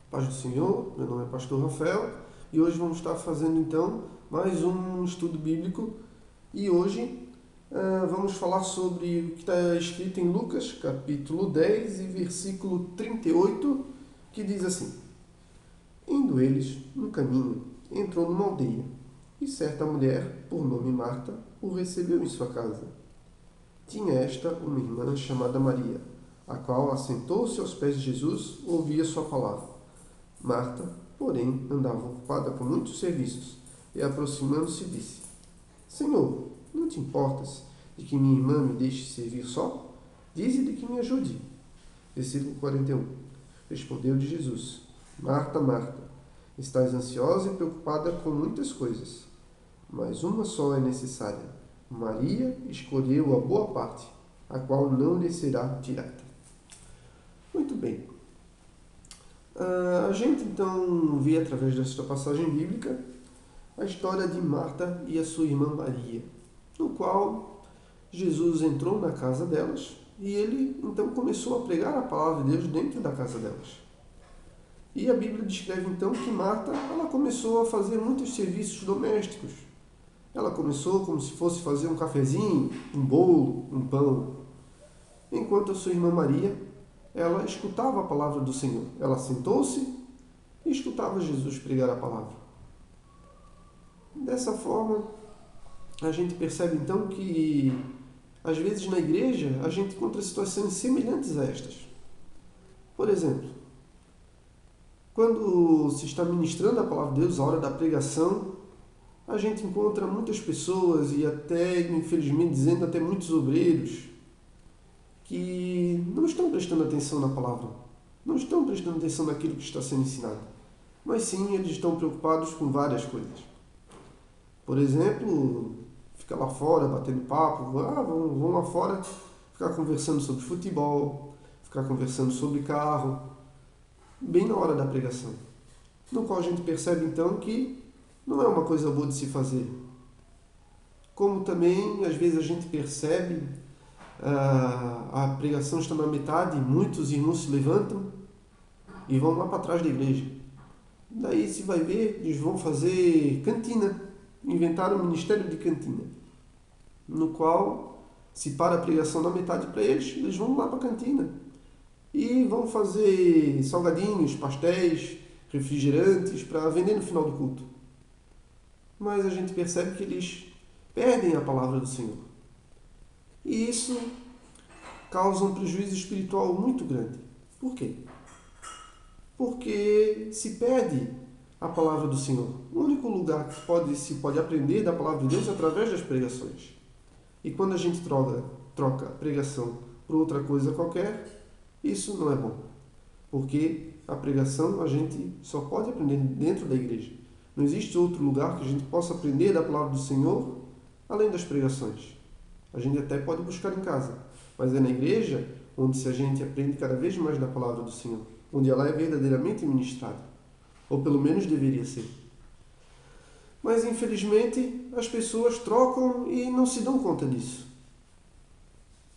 Paz do Senhor, meu nome é Pastor Rafael e hoje vamos estar fazendo então mais um estudo bíblico e hoje vamos falar sobre o que está escrito em Lucas capítulo 10 e versículo 38, que diz assim: Indo eles no caminho, entrou numa aldeia e certa mulher, por nome Marta, o recebeu em sua casa. Tinha esta uma irmã chamada Maria, a qual assentou-se aos pés de Jesus, ouvia sua palavra. Marta, porém, andava ocupada com muitos serviços, e aproximando-se disse: Senhor, não te importas de que minha irmã me deixe servir só? Dize-lhe que me ajude. Versículo 41. Respondeu-lhe Jesus: Marta, Marta, estás ansiosa e preocupada com muitas coisas, mas uma só é necessária. Maria escolheu a boa parte, a qual não lhe será tirada. Muito bem. A gente então vê através desta passagem bíblica a história de Marta e a sua irmã Maria, no qual Jesus entrou na casa delas e ele então começou a pregar a palavra de Deus dentro da casa delas. E a Bíblia descreve então que Marta ela começou a fazer muitos serviços domésticos. Ela começou como se fosse fazer um cafezinho, um bolo, um pão, enquanto a sua irmã Maria ela escutava a palavra do Senhor. Ela sentou-se e escutava Jesus pregar a palavra. Dessa forma, a gente percebe então que, às vezes na igreja, a gente encontra situações semelhantes a estas. Por exemplo, quando se está ministrando a palavra de Deus, a hora da pregação, a gente encontra muitas pessoas e até, infelizmente, dizendo até muitos obreiros que não estão prestando atenção na palavra, não estão prestando atenção naquilo que está sendo ensinado, mas sim eles estão preocupados com várias coisas. Por exemplo, ficar lá fora batendo papo, vão lá fora ficar conversando sobre futebol, ficar conversando sobre carro, bem na hora da pregação. No qual a gente percebe então que não é uma coisa boa de se fazer. Como também às vezes a gente percebe a pregação está na metade, muitos irmãos se levantam e vão lá para trás da igreja. Daí se vai ver, eles vão fazer cantina, inventaram um ministério de cantina, no qual se para a pregação na metade para eles, eles vão lá para a cantina e vão fazer salgadinhos, pastéis, refrigerantes para vender no final do culto. Mas a gente percebe que eles perdem a palavra do Senhor. E isso causa um prejuízo espiritual muito grande. Por quê? Porque se perde a palavra do Senhor. O único lugar que se pode aprender da palavra de Deus é através das pregações. E quando a gente troca a pregação por outra coisa qualquer, isso não é bom. Porque a pregação a gente só pode aprender dentro da igreja. Não existe outro lugar que a gente possa aprender da palavra do Senhor além das pregações. A gente até pode buscar em casa, mas é na igreja onde a gente aprende cada vez mais da palavra do Senhor, onde ela é verdadeiramente ministrada, ou pelo menos deveria ser. Mas infelizmente as pessoas trocam e não se dão conta disso.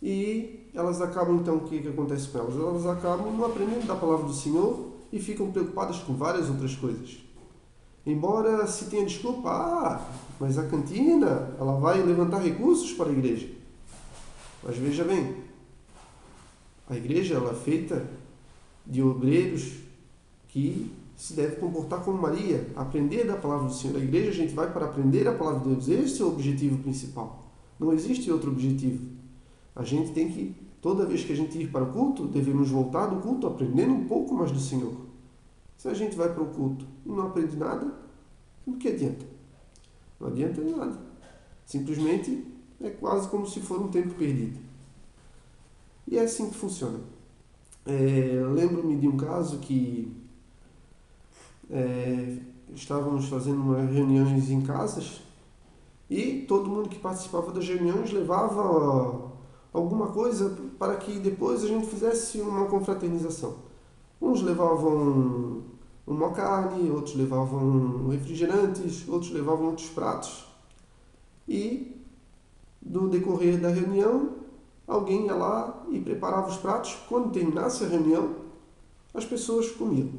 E elas acabam então, o que acontece com elas? Elas acabam não aprendendo da palavra do Senhor e ficam preocupadas com várias outras coisas. Embora se tenha desculpa, mas a cantina, ela vai levantar recursos para a igreja. Mas veja bem, a igreja ela é feita de obreiros que se deve comportar como Maria, aprender da palavra do Senhor. A igreja a gente vai para aprender a palavra de Deus. Esse é o objetivo principal. Não existe outro objetivo. A gente tem que, toda vez que a gente ir para o culto, devemos voltar do culto aprendendo um pouco mais do Senhor. Se a gente vai para o culto e não aprende nada, o que adianta? Não adianta nada. Simplesmente é quase como se for um tempo perdido. E é assim que funciona. Lembro-me de um caso que estávamos fazendo umas reuniões em casas e todo mundo que participava das reuniões levava alguma coisa para que depois a gente fizesse uma confraternização. Uns levavam uma carne, outros levavam refrigerantes, outros levavam outros pratos. E, no decorrer da reunião, alguém ia lá e preparava os pratos. Quando terminasse a reunião, as pessoas comiam.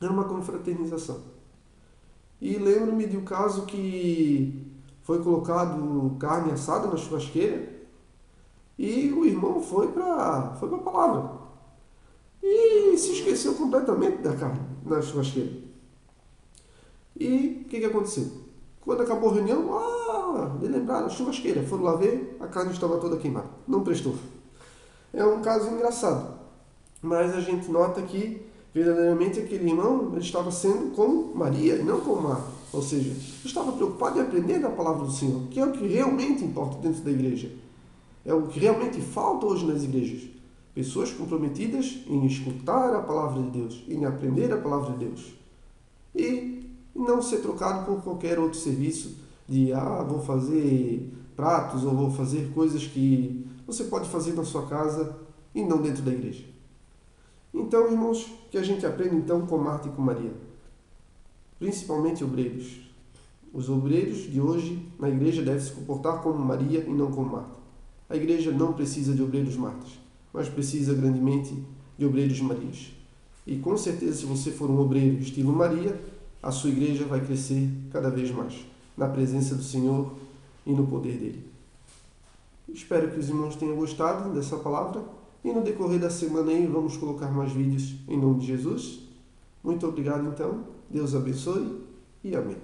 Era uma confraternização. E lembro-me de um caso que foi colocado carne assada na churrasqueira e o irmão foi para a palavra. E se esqueceu completamente da carne na churrasqueira. E o que aconteceu? Quando acabou a reunião, de lembrar a churrasqueira. Foram lá ver, a carne estava toda queimada. Não prestou. É um caso engraçado. Mas a gente nota que, verdadeiramente, aquele irmão ele estava sendo como Maria e não como Marta. Ou seja, estava preocupado em aprender a palavra do Senhor, que é o que realmente importa dentro da igreja. É o que realmente falta hoje nas igrejas. Pessoas comprometidas em escutar a palavra de Deus, em aprender a palavra de Deus. E não ser trocado por qualquer outro serviço de, vou fazer pratos ou vou fazer coisas que você pode fazer na sua casa e não dentro da igreja. Então, irmãos, que a gente aprenda então com Marta e com Maria. Principalmente obreiros. Os obreiros de hoje na igreja devem se comportar como Maria e não como Marta. A igreja não precisa de obreiros Martas, mas precisa grandemente de obreiros Marias. E com certeza, se você for um obreiro estilo Maria, a sua igreja vai crescer cada vez mais na presença do Senhor e no poder dele. Espero que os irmãos tenham gostado dessa palavra e no decorrer da semana aí vamos colocar mais vídeos em nome de Jesus. Muito obrigado então, Deus abençoe e amém.